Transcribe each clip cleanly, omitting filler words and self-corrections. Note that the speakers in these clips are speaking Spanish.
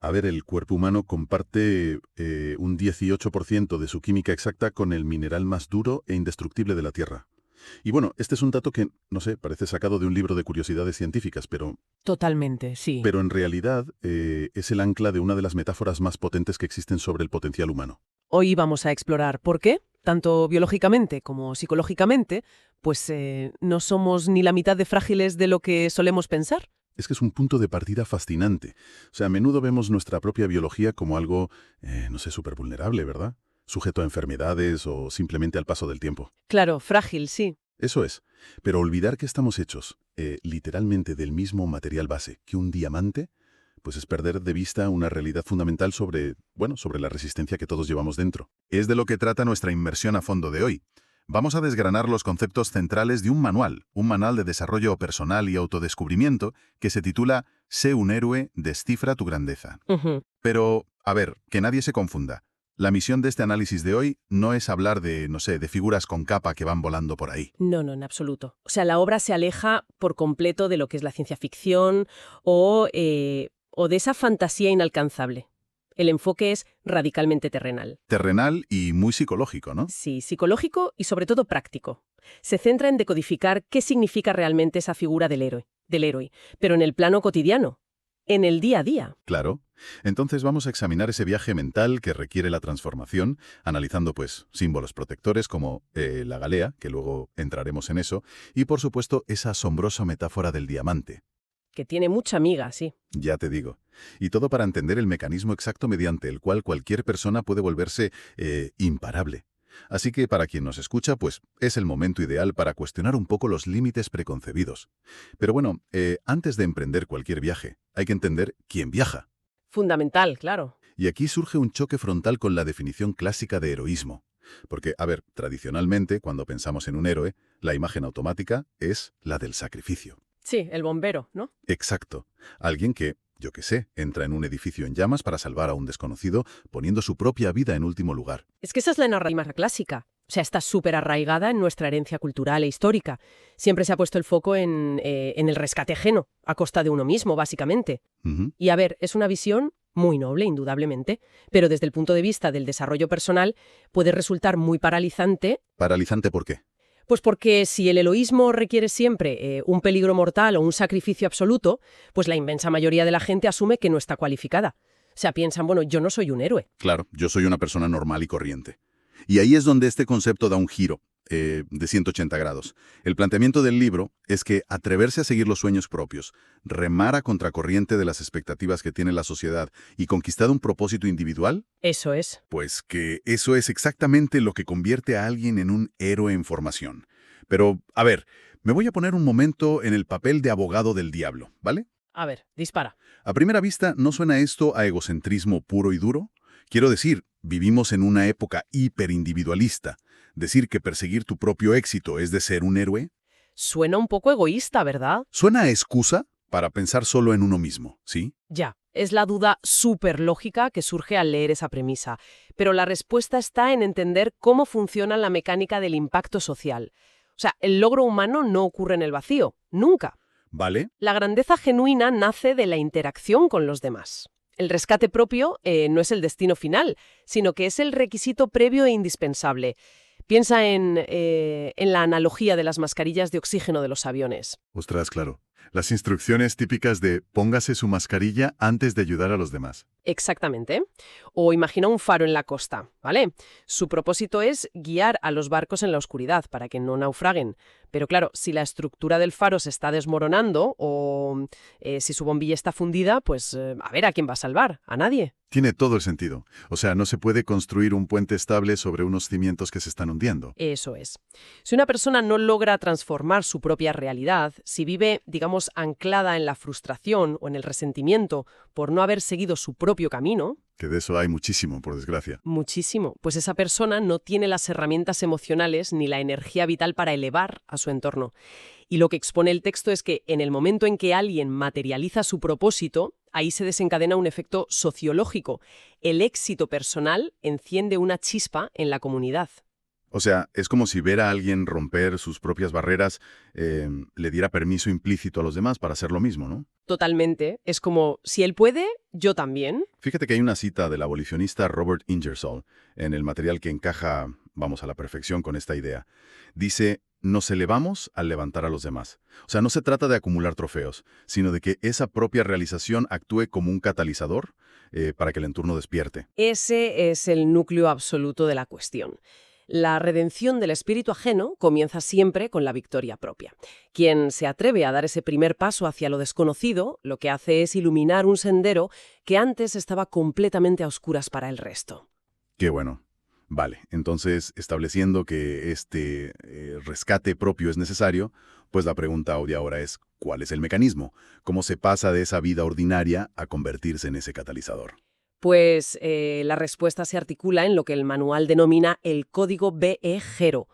A ver, el cuerpo humano comparte un 18% de su química exacta con el mineral más duro e indestructible de la Tierra. Y bueno, este es un dato que, no sé, parece sacado de un libro de curiosidades científicas, Totalmente, sí. pero en realidad es el ancla de una de las metáforas más potentes que existen sobre el potencial humano. Hoy vamos a explorar por qué, tanto biológicamente como psicológicamente, pues no somos ni la mitad de frágiles de lo que solemos pensar. Es que es un punto de partida fascinante. O sea, a menudo vemos nuestra propia biología como algo, no sé, súper vulnerable, ¿verdad? Sujeto a enfermedades o simplemente al paso del tiempo. Claro, frágil, sí. Eso es. Pero olvidar que estamos hechos literalmente del mismo material base que un diamante, pues es perder de vista una realidad fundamental sobre, bueno, sobre la resistencia que todos llevamos dentro. Es de lo que trata nuestra inmersión a fondo de hoy. Vamos a desgranar los conceptos centrales de un manual de desarrollo personal y autodescubrimiento que se titula Sé un héroe, descifra tu grandeza. Ujú. Pero, a ver, que nadie se confunda. La misión de este análisis de hoy no es hablar de, no sé, de figuras con capa que van volando por ahí. No, no, en absoluto. O sea, la obra se aleja por completo de lo que es la ciencia ficción o de esa fantasía inalcanzable. El enfoque es radicalmente terrenal. Terrenal y muy psicológico, ¿no? Sí, psicológico y sobre todo práctico. Se centra en decodificar qué significa realmente esa figura del héroe, pero en el plano cotidiano, en el día a día. Claro. Entonces vamos a examinar ese viaje mental que requiere la transformación, analizando pues símbolos protectores como la galea, que luego entraremos en eso, y por supuesto esa asombrosa metáfora del diamante. Que tiene mucha miga, sí. Ya te digo. Y todo para entender el mecanismo exacto mediante el cual cualquier persona puede volverse imparable. Así que para quien nos escucha, pues es el momento ideal para cuestionar un poco los límites preconcebidos. Pero bueno, antes de emprender cualquier viaje, hay que entender quién viaja. Fundamental, claro. Y aquí surge un choque frontal con la definición clásica de heroísmo. Porque, a ver, tradicionalmente, cuando pensamos en un héroe, la imagen automática es la del sacrificio. Sí, el bombero, ¿no? Exacto. Alguien que, yo qué sé, entra en un edificio en llamas para salvar a un desconocido, poniendo su propia vida en último lugar. Es que esa es la narrativa clásica. O sea, está súper arraigada en nuestra herencia cultural e histórica. Siempre se ha puesto el foco en el rescate ajeno, a costa de uno mismo, básicamente. Ujú. Y a ver, es una visión muy noble, indudablemente, pero desde el punto de vista del desarrollo personal puede resultar muy paralizante, ¿Paralizante por qué? pues porque si el heroísmo requiere siempre un peligro mortal o un sacrificio absoluto, pues la inmensa mayoría de la gente asume que no está cualificada. O sea, piensan, bueno, yo no soy un héroe. Claro, yo soy una persona normal y corriente. Y ahí es donde este concepto da un giro de 180 grados. El planteamiento del libro es que atreverse a seguir los sueños propios, remar a contracorriente de las expectativas que tiene la sociedad y conquistar un propósito individual, Eso es. pues que eso es exactamente lo que convierte a alguien en un héroe en formación. Pero, a ver, me voy a poner un momento en el papel de abogado del diablo, ¿vale? A ver, dispara. A primera vista, ¿no suena esto a egocentrismo puro y duro? Quiero decir, vivimos en una época hiperindividualista. Decir que perseguir tu propio éxito es de ser un héroe, Suena un poco egoísta, ¿verdad? suena a excusa para pensar solo en uno mismo, ¿sí? Ya, es la duda súper lógica que surge al leer esa premisa. Pero la respuesta está en entender cómo funciona la mecánica del impacto social. O sea, el logro humano no ocurre en el vacío, nunca. ¿Vale? La grandeza genuina nace de la interacción con los demás. El rescate propio no es el destino final, sino que es el requisito previo e indispensable. Piensa en la analogía de las mascarillas de oxígeno de los aviones. Ostras, claro. Las instrucciones típicas de póngase su mascarilla antes de ayudar a los demás. Exactamente. O imagina un faro en la costa, ¿vale? Su propósito es guiar a los barcos en la oscuridad para que no naufraguen. Pero claro, si la estructura del faro se está desmoronando o si su bombilla está fundida, pues a ver, ¿a quién va a salvar? ¿A nadie? Tiene todo el sentido. O sea, no se puede construir un puente estable sobre unos cimientos que se están hundiendo. Eso es. Si una persona no logra transformar su propia realidad, si vive, digamos, anclada en la frustración o en el resentimiento por no haber seguido su propio camino, Que de eso hay muchísimo, por desgracia. muchísimo, pues esa persona no tiene las herramientas emocionales ni la energía vital para elevar a su entorno. Y lo que expone el texto es que en el momento en que alguien materializa su propósito, ahí se desencadena un efecto sociológico. El éxito personal enciende una chispa en la comunidad. O sea, es como si ver a alguien romper sus propias barreras le diera permiso implícito a los demás para hacer lo mismo, ¿no? Totalmente. Es como, si él puede, yo también. Fíjate que hay una cita del abolicionista Robert Ingersoll en el material que encaja, vamos, a la perfección con esta idea. Dice, nos elevamos al levantar a los demás. O sea, no se trata de acumular trofeos, sino de que esa propia realización actúe como un catalizador para que el entorno despierte. Ese es el núcleo absoluto de la cuestión. La redención del espíritu ajeno comienza siempre con la victoria propia. Quien se atreve a dar ese primer paso hacia lo desconocido, lo que hace es iluminar un sendero que antes estaba completamente a oscuras para el resto. Qué bueno. Vale, entonces, estableciendo que este rescate propio es necesario, pues la pregunta obvia ahora es, ¿cuál es el mecanismo? ¿Cómo se pasa de esa vida ordinaria a convertirse en ese catalizador? Pues la respuesta se articula en lo que el manual denomina el código BE0.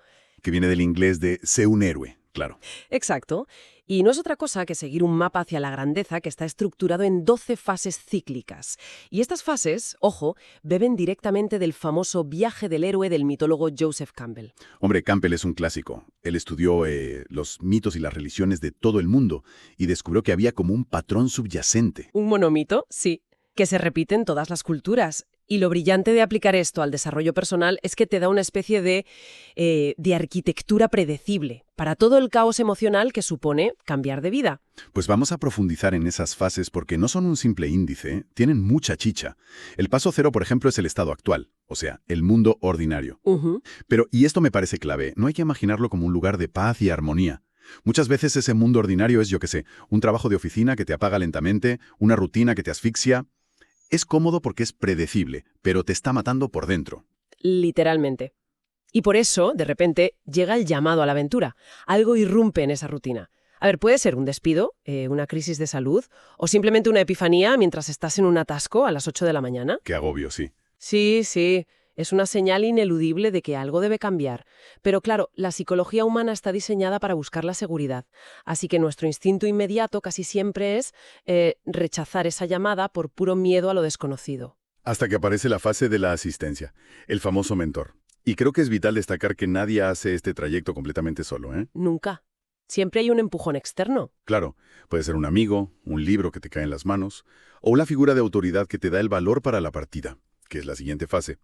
Que viene del inglés de sé un héroe, claro. Exacto. Y no es otra cosa que seguir un mapa hacia la grandeza que está estructurado en 12 fases cíclicas. Y estas fases, ojo, beben directamente del famoso viaje del héroe del mitólogo Joseph Campbell. Hombre, Campbell es un clásico. Él estudió los mitos y las religiones de todo el mundo y descubrió que había como un patrón subyacente. Un monomito, sí, que se repite en todas las culturas. Y lo brillante de aplicar esto al desarrollo personal es que te da una especie de arquitectura predecible para todo el caos emocional que supone cambiar de vida. Pues vamos a profundizar en esas fases porque no son un simple índice, ¿eh? Tienen mucha chicha. El paso cero, por ejemplo, es el estado actual, o sea, el mundo ordinario. Pero, y esto me parece clave, no hay que imaginarlo como un lugar de paz y armonía. Muchas veces ese mundo ordinario es, yo qué sé, un trabajo de oficina que te apaga lentamente, una rutina que te asfixia. Es cómodo porque es predecible, pero te está matando por dentro. Literalmente. Y por eso, de repente, llega el llamado a la aventura. Algo irrumpe en esa rutina. A ver, puede ser un despido, una crisis de salud, o simplemente una epifanía mientras estás en un atasco a las 8 de la mañana. Qué agobio, sí. Sí. Es una señal ineludible de que algo debe cambiar. Pero claro, la psicología humana está diseñada para buscar la seguridad. Así que nuestro instinto inmediato casi siempre es rechazar esa llamada por puro miedo a lo desconocido. Hasta que aparece la fase de la asistencia, el famoso mentor. Y creo que es vital destacar que nadie hace este trayecto completamente solo, ¿eh? Nunca. Siempre hay un empujón externo. Claro, puede ser un amigo, un libro que te cae en las manos, o una figura de autoridad que te da el valor para la partida, que es la siguiente fase.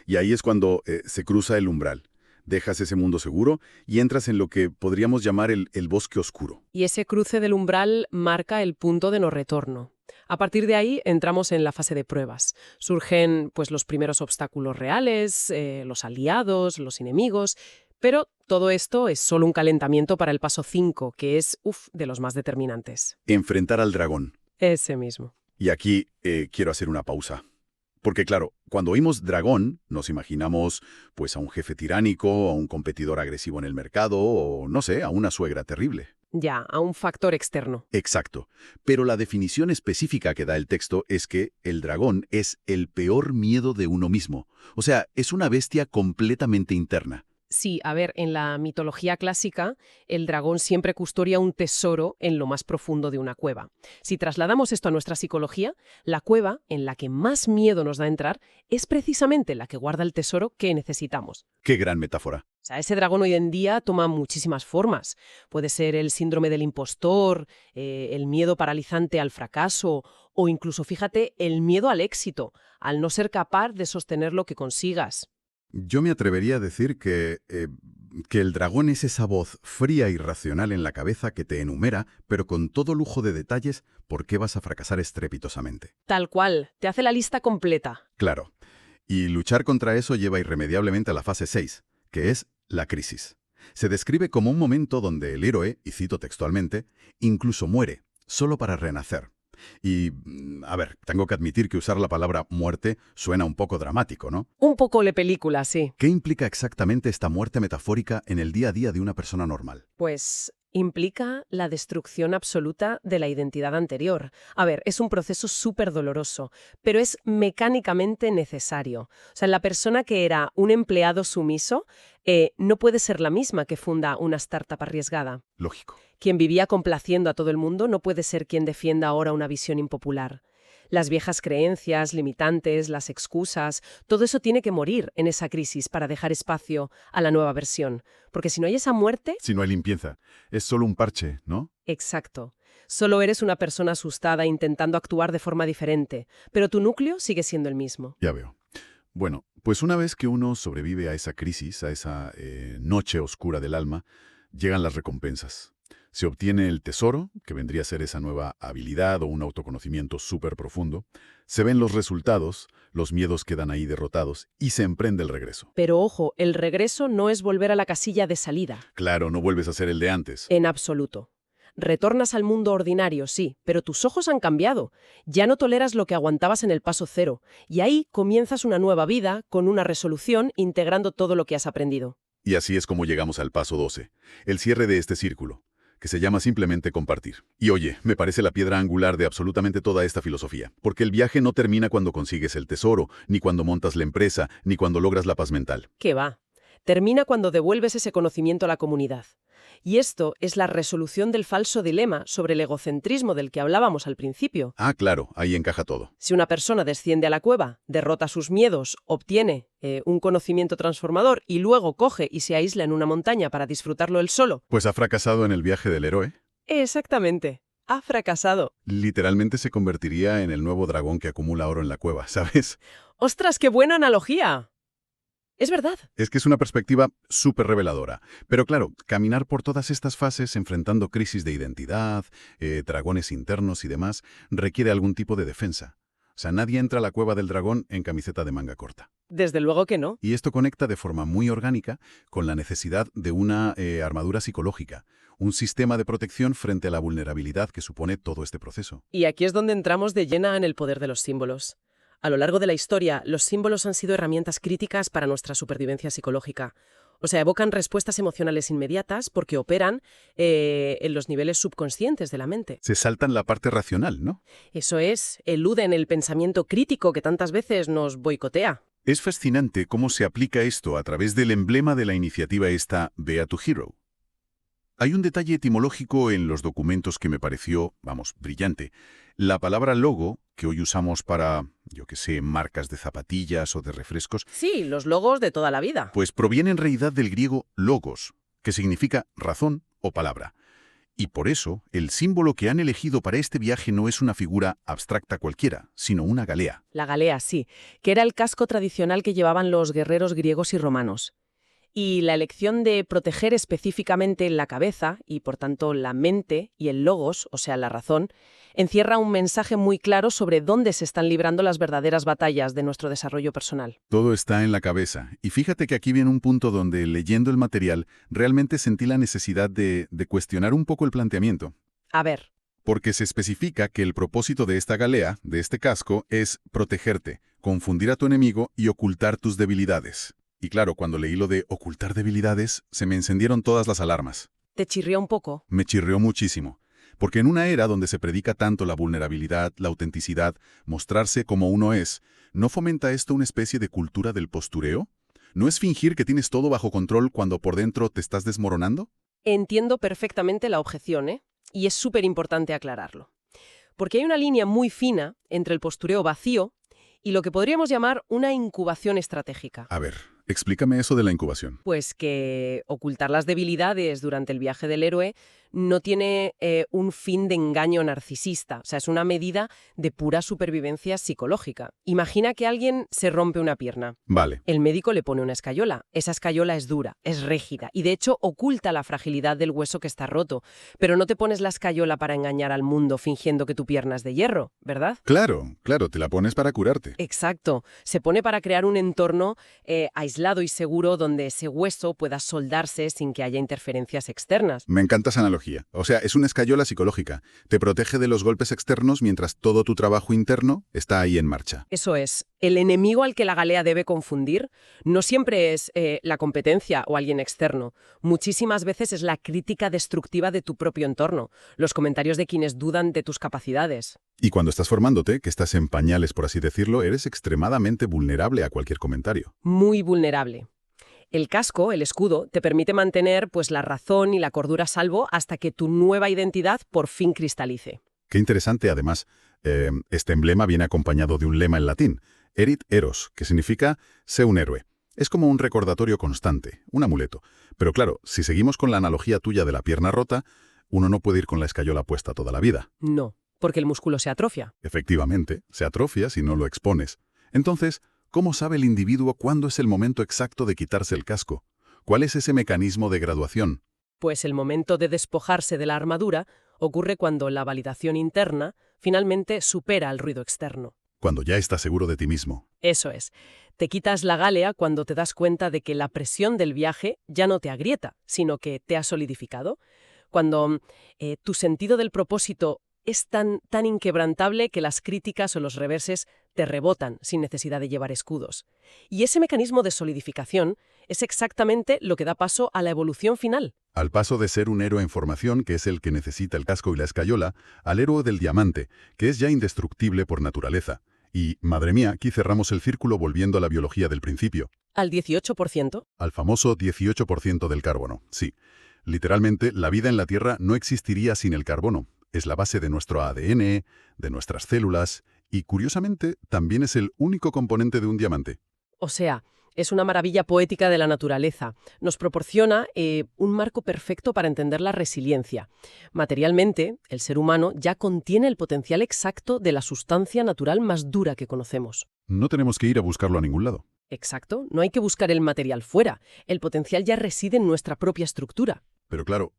Y ahí es cuando se cruza el umbral. Dejas ese mundo seguro y entras en lo que podríamos llamar el bosque oscuro. Y ese cruce del umbral marca el punto de no retorno. A partir de ahí entramos en la fase de pruebas. Surgen pues los primeros obstáculos reales, los aliados, los enemigos, pero todo esto es solo un calentamiento para el paso 5, que es, de los más determinantes. Enfrentar al dragón. Ese mismo. Y aquí quiero hacer una pausa. Porque claro, cuando oímos dragón, nos imaginamos pues a un jefe tiránico, a un competidor agresivo en el mercado, o no sé, a una suegra terrible. Ya, a un factor externo. Exacto. Pero la definición específica que da el texto es que el dragón es el peor miedo de uno mismo. O sea, es una bestia completamente interna. Sí, a ver, en la mitología clásica, el dragón siempre custodia un tesoro en lo más profundo de una cueva. Si trasladamos esto a nuestra psicología, la cueva en la que más miedo nos da entrar es precisamente la que guarda el tesoro que necesitamos. ¡Qué gran metáfora! O sea, ese dragón hoy en día toma muchísimas formas. Puede ser el síndrome del impostor, el miedo paralizante al fracaso o incluso, fíjate, el miedo al éxito, al no ser capaz de sostener lo que consigas. Yo me atrevería a decir que el dragón es esa voz fría y racional en la cabeza que te enumera, pero con todo lujo de detalles, por qué vas a fracasar estrepitosamente. Tal cual, te hace la lista completa. Claro. Y luchar contra eso lleva irremediablemente a la fase 6, que es la crisis. Se describe como un momento donde el héroe, y cito textualmente, incluso muere, solo para renacer. Y, a ver, tengo que admitir que usar la palabra muerte suena un poco dramático, ¿no? Un poco de película, sí. ¿Qué implica exactamente esta muerte metafórica en el día a día de una persona normal? Pues implica la destrucción absoluta de la identidad anterior. A ver, es un proceso súper doloroso, pero es mecánicamente necesario. O sea, la persona que era un empleado sumiso no puede ser la misma que funda una startup arriesgada. Lógico. Quien vivía complaciendo a todo el mundo no puede ser quien defienda ahora una visión impopular. Las viejas creencias, limitantes, las excusas, todo eso tiene que morir en esa crisis para dejar espacio a la nueva versión. Porque si no hay esa muerte... Si no hay limpieza, es solo un parche, ¿no? Exacto. Solo eres una persona asustada intentando actuar de forma diferente, pero tu núcleo sigue siendo el mismo. Ya veo. Bueno, pues una vez que uno sobrevive a esa crisis, a esa noche oscura del alma, llegan las recompensas. Se obtiene el tesoro, que vendría a ser esa nueva habilidad o un autoconocimiento súper profundo. Se ven los resultados, los miedos quedan ahí derrotados y se emprende el regreso. Pero ojo, el regreso no es volver a la casilla de salida. Claro, no vuelves a ser el de antes. En absoluto. Retornas al mundo ordinario, sí, pero tus ojos han cambiado. Ya no toleras lo que aguantabas en el paso cero. Y ahí comienzas una nueva vida, con una resolución, integrando todo lo que has aprendido. Y así es como llegamos al paso 12, el cierre de este círculo, que se llama simplemente compartir. Y oye, me parece la piedra angular de absolutamente toda esta filosofía, porque el viaje no termina cuando consigues el tesoro, ni cuando montas la empresa, ni cuando logras la paz mental. ¿Qué va? Termina cuando devuelves ese conocimiento a la comunidad. Y esto es la resolución del falso dilema sobre el egocentrismo del que hablábamos al principio. Ah, claro, ahí encaja todo. Si una persona desciende a la cueva, derrota sus miedos, obtiene un conocimiento transformador y luego coge y se aísla en una montaña para disfrutarlo él solo. Pues ha fracasado en el viaje del héroe. Exactamente. Ha fracasado. Literalmente se convertiría en el nuevo dragón que acumula oro en la cueva, ¿sabes? ¡Ostras, qué buena analogía! Es verdad. Es que es una perspectiva súper reveladora. Pero claro, caminar por todas estas fases enfrentando crisis de identidad, dragones internos y demás, requiere algún tipo de defensa. O sea, nadie entra a la cueva del dragón en camiseta de manga corta. Desde luego que no. Y esto conecta de forma muy orgánica con la necesidad de una armadura psicológica, un sistema de protección frente a la vulnerabilidad que supone todo este proceso. Y aquí es donde entramos de llena en el poder de los símbolos. A lo largo de la historia, los símbolos han sido herramientas críticas para nuestra supervivencia psicológica. O sea, evocan respuestas emocionales inmediatas porque operan en los niveles subconscientes de la mente. Se saltan la parte racional, ¿no? Eso es, eluden el pensamiento crítico que tantas veces nos boicotea. Es fascinante cómo se aplica esto a través del emblema de la iniciativa esta Be a to Hero. Hay un detalle etimológico en los documentos que me pareció, brillante. La palabra logo, que hoy usamos para, marcas de zapatillas o de refrescos, Sí, los logos de toda la vida. pues proviene en realidad del griego logos, que significa razón o palabra. Y por eso, el símbolo que han elegido para este viaje no es una figura abstracta cualquiera, sino una galea. La galea, sí, que era el casco tradicional que llevaban los guerreros griegos y romanos. Y la elección de proteger específicamente la cabeza, y por tanto la mente y el logos, o sea, la razón, encierra un mensaje muy claro sobre dónde se están librando las verdaderas batallas de nuestro desarrollo personal. Todo está en la cabeza. Y fíjate que aquí viene un punto donde, leyendo el material, realmente sentí la necesidad de cuestionar un poco el planteamiento. A ver, Porque se especifica que el propósito de esta galea, de este casco, es protegerte, confundir a tu enemigo y ocultar tus debilidades. Y claro, cuando leí lo de ocultar debilidades, se me encendieron todas las alarmas. ¿te chirrió un poco? Me chirrió muchísimo. Porque en una era donde se predica tanto la vulnerabilidad, la autenticidad, mostrarse como uno es, ¿no fomenta esto una especie de cultura del postureo? ¿No es fingir que tienes todo bajo control cuando por dentro te estás desmoronando? Entiendo perfectamente la objeción, ¿eh? Y es súper importante aclararlo. Porque hay una línea muy fina entre el postureo vacío y lo que podríamos llamar una incubación estratégica. A ver, explícame eso de la incubación. Pues que ocultar las debilidades durante el viaje del héroe no tiene un fin de engaño narcisista. O sea, es una medida de pura supervivencia psicológica. Imagina que alguien se rompe una pierna. Vale. El médico le pone una escayola. Esa escayola es dura, es rígida y de hecho oculta la fragilidad del hueso que está roto. Pero no te pones la escayola para engañar al mundo fingiendo que tu pierna es de hierro, ¿verdad? Claro, te la pones para curarte. Exacto. Se pone para crear un entorno aislado y seguro donde ese hueso pueda soldarse sin que haya interferencias externas. Me encanta esa analogía. O sea, es una escayola psicológica. Te protege de los golpes externos mientras todo tu trabajo interno está ahí en marcha. Eso es. El enemigo al que la galea debe confundir no siempre es la competencia o alguien externo. Muchísimas veces es la crítica destructiva de tu propio entorno, los comentarios de quienes dudan de tus capacidades. Y cuando estás formándote, que estás en pañales, por así decirlo, eres extremadamente vulnerable a cualquier comentario. Muy vulnerable. El casco, el escudo, te permite mantener pues la razón y la cordura a salvo hasta que tu nueva identidad por fin cristalice. Qué interesante, además, este emblema viene acompañado de un lema en latín, Erit Eros, que significa sé un héroe. Es como un recordatorio constante, un amuleto. Pero claro, si seguimos con la analogía tuya de la pierna rota, uno no puede ir con la escayola puesta toda la vida. No, porque el músculo se atrofia. Efectivamente, se atrofia si no lo expones. Entonces, ¿cómo sabe el individuo cuándo es el momento exacto de quitarse el casco? ¿Cuál es ese mecanismo de graduación? Pues el momento de despojarse de la armadura ocurre cuando la validación interna finalmente supera al ruido externo. Cuando ya estás seguro de ti mismo. Eso es. Te quitas la gálea cuando te das cuenta de que la presión del viaje ya no te agrieta, sino que te ha solidificado. Cuando tu sentido del propósito es tan inquebrantable que las críticas o los reverses te rebotan sin necesidad de llevar escudos. Y ese mecanismo de solidificación es exactamente lo que da paso a la evolución final. Al paso de ser un héroe en formación, que es el que necesita el casco y la escayola, al héroe del diamante, que es ya indestructible por naturaleza. Y, madre mía, aquí cerramos el círculo volviendo a la biología del principio. Al 18%. Al famoso 18% del carbono, sí. Literalmente, la vida en la Tierra no existiría sin el carbono. Es la base de nuestro ADN, de nuestras células, y curiosamente, también es el único componente de un diamante. O sea, es una maravilla poética de la naturaleza. Nos proporciona un marco perfecto para entender la resiliencia. Materialmente, el ser humano ya contiene el potencial exacto de la sustancia natural más dura que conocemos. No tenemos que ir a buscarlo a ningún lado. Exacto, no hay que buscar el material fuera. El potencial ya reside en nuestra propia estructura. Pero claro,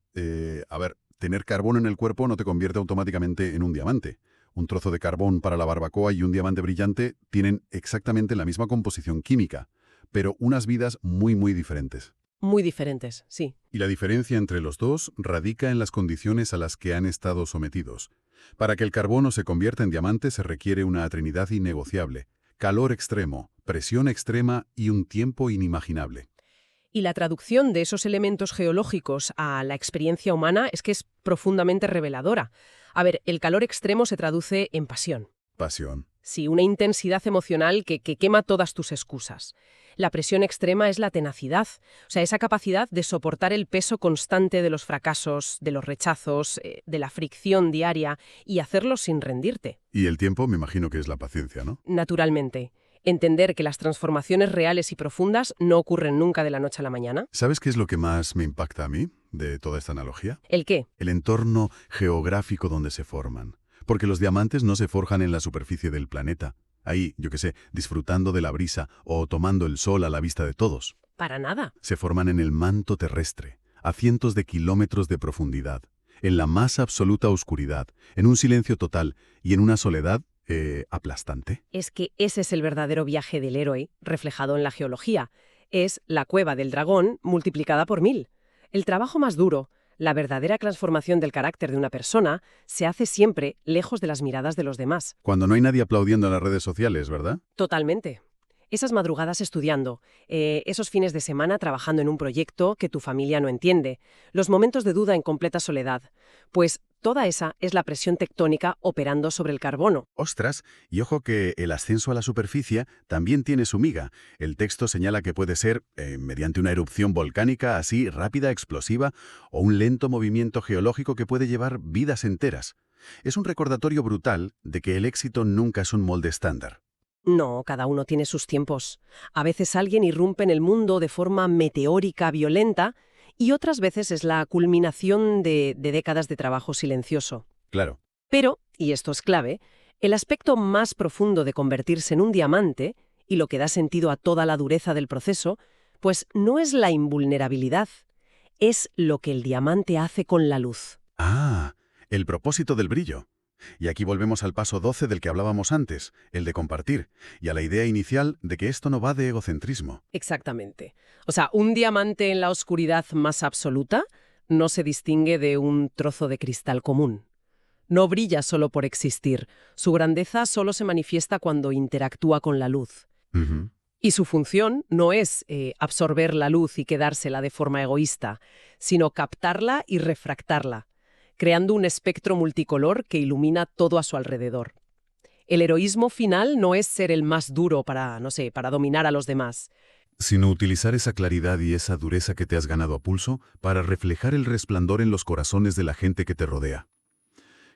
tener carbono en el cuerpo no te convierte automáticamente en un diamante. Un trozo de carbón para la barbacoa y un diamante brillante tienen exactamente la misma composición química, pero unas vidas muy, muy diferentes. Muy diferentes, sí. Y la diferencia entre los dos radica en las condiciones a las que han estado sometidos. Para que el carbono se convierta en diamante se requiere una trinidad innegociable: calor extremo, presión extrema y un tiempo inimaginable. Y la traducción de esos elementos geológicos a la experiencia humana es que es profundamente reveladora. A ver, el calor extremo se traduce en pasión. Pasión. Sí, una intensidad emocional que quema todas tus excusas. La presión extrema es la tenacidad, o sea, esa capacidad de soportar el peso constante de los fracasos, de los rechazos, de la fricción diaria y hacerlo sin rendirte. Y el tiempo me imagino que es la paciencia, ¿no? Naturalmente. Entender que las transformaciones reales y profundas no ocurren nunca de la noche a la mañana. ¿Sabes qué es lo que más me impacta a mí de toda esta analogía? ¿El qué? El entorno geográfico donde se forman. Porque los diamantes no se forjan en la superficie del planeta. Ahí, yo qué sé, disfrutando de la brisa o tomando el sol a la vista de todos. Para nada. Se forman en el manto terrestre, a cientos de kilómetros de profundidad, en la más absoluta oscuridad, en un silencio total y en una soledad aplastante. Es que ese es el verdadero viaje del héroe, reflejado en la geología. Es la cueva del dragón multiplicada por 1000. El trabajo más duro, la verdadera transformación del carácter de una persona, se hace siempre lejos de las miradas de los demás. Cuando no hay nadie aplaudiendo en las redes sociales, ¿verdad? Totalmente. Esas madrugadas estudiando, esos fines de semana trabajando en un proyecto que tu familia no entiende, los momentos de duda en completa soledad. Pues toda esa es la presión tectónica operando sobre el carbono. Ostras, y ojo que el ascenso a la superficie también tiene su miga. El texto señala que puede ser mediante una erupción volcánica así rápida, explosiva, o un lento movimiento geológico que puede llevar vidas enteras. Es un recordatorio brutal de que el éxito nunca es un molde estándar. No, cada uno tiene sus tiempos. A veces alguien irrumpe en el mundo de forma meteórica, violenta, y otras veces es la culminación de décadas de trabajo silencioso. Claro. Pero, y esto es clave, el aspecto más profundo de convertirse en un diamante, y lo que da sentido a toda la dureza del proceso, pues no es la invulnerabilidad, es lo que el diamante hace con la luz. Ah, el propósito del brillo. Y aquí volvemos al paso 12 del que hablábamos antes, el de compartir, y a la idea inicial de que esto no va de egocentrismo. Exactamente. O sea, un diamante en la oscuridad más absoluta no se distingue de un trozo de cristal común. No brilla solo por existir. Su grandeza solo se manifiesta cuando interactúa con la luz. Ujú. Y su función no es absorber la luz y quedársela de forma egoísta, sino captarla y refractarla, creando un espectro multicolor que ilumina todo a su alrededor. El heroísmo final no es ser el más duro para dominar a los demás. Sino utilizar esa claridad y esa dureza que te has ganado a pulso para reflejar el resplandor en los corazones de la gente que te rodea.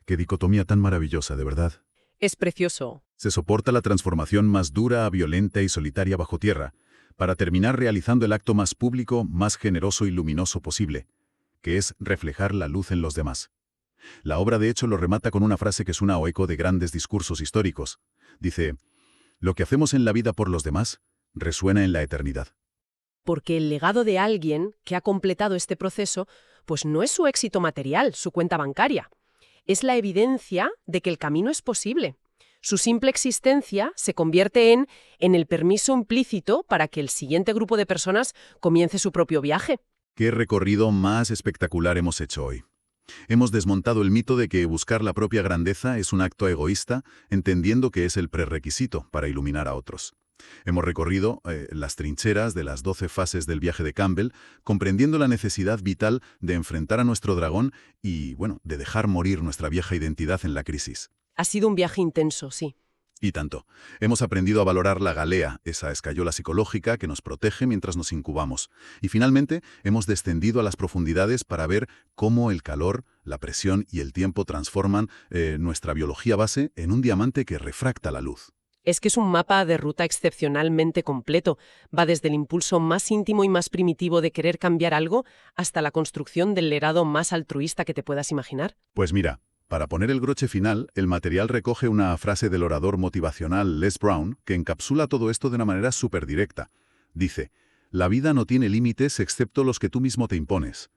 Qué dicotomía tan maravillosa, de verdad. Es precioso. Se soporta la transformación más dura, violenta y solitaria bajo tierra, para terminar realizando el acto más público, más generoso y luminoso posible, que es reflejar la luz en los demás. La obra de hecho lo remata con una frase que suena o eco de grandes discursos históricos. Dice, lo que hacemos en la vida por los demás resuena en la eternidad. Porque el legado de alguien que ha completado este proceso, pues no es su éxito material, su cuenta bancaria. Es la evidencia de que el camino es posible. Su simple existencia se convierte en el permiso implícito para que el siguiente grupo de personas comience su propio viaje. ¿Qué recorrido más espectacular hemos hecho hoy? Hemos desmontado el mito de que buscar la propia grandeza es un acto egoísta, entendiendo que es el prerequisito para iluminar a otros. Hemos recorrido las trincheras de las 12 fases del viaje de Campbell, comprendiendo la necesidad vital de enfrentar a nuestro dragón y, bueno, de dejar morir nuestra vieja identidad en la crisis. Ha sido un viaje intenso, sí. Y tanto. Hemos aprendido a valorar la galea, esa escayola psicológica que nos protege mientras nos incubamos. Y finalmente, hemos descendido a las profundidades para ver cómo el calor, la presión y el tiempo transforman nuestra biología base en un diamante que refracta la luz. Es que es un mapa de ruta excepcionalmente completo. Va desde el impulso más íntimo y más primitivo de querer cambiar algo hasta la construcción del legado más altruista que te puedas imaginar. Pues mira, para poner el broche final, el material recoge una frase del orador motivacional Les Brown que encapsula todo esto de una manera súper directa. Dice, la vida no tiene límites excepto los que tú mismo te impones.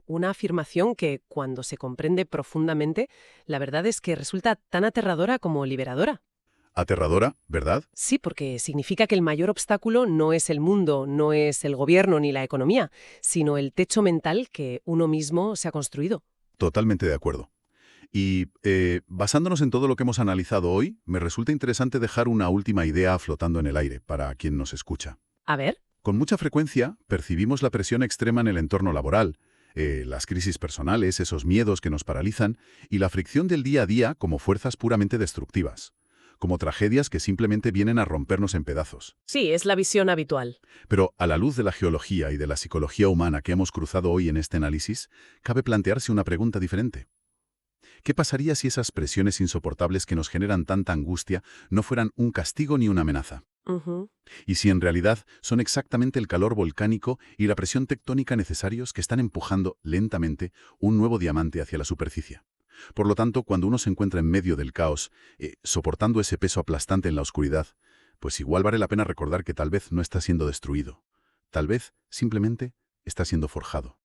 Una afirmación que, cuando se comprende profundamente, la verdad es que resulta tan aterradora como liberadora. Aterradora, ¿verdad? Sí, porque significa que el mayor obstáculo no es el mundo, no es el gobierno ni la economía, sino el techo mental que uno mismo se ha construido. Totalmente de acuerdo. Y basándonos en todo lo que hemos analizado hoy, me resulta interesante dejar una última idea flotando en el aire para quien nos escucha. A ver. Con mucha frecuencia percibimos la presión extrema en el entorno laboral, las crisis personales, esos miedos que nos paralizan, y la fricción del día a día como fuerzas puramente destructivas, como tragedias que simplemente vienen a rompernos en pedazos. Sí, es la visión habitual. Pero a la luz de la geología y de la psicología humana que hemos cruzado hoy en este análisis, cabe plantearse una pregunta diferente. ¿Qué pasaría si esas presiones insoportables que nos generan tanta angustia no fueran un castigo ni una amenaza? Y si en realidad son exactamente el calor volcánico y la presión tectónica necesarios que están empujando lentamente un nuevo diamante hacia la superficie. Por lo tanto, cuando uno se encuentra en medio del caos, soportando ese peso aplastante en la oscuridad, pues igual vale la pena recordar que tal vez no está siendo destruido. Tal vez simplemente está siendo forjado.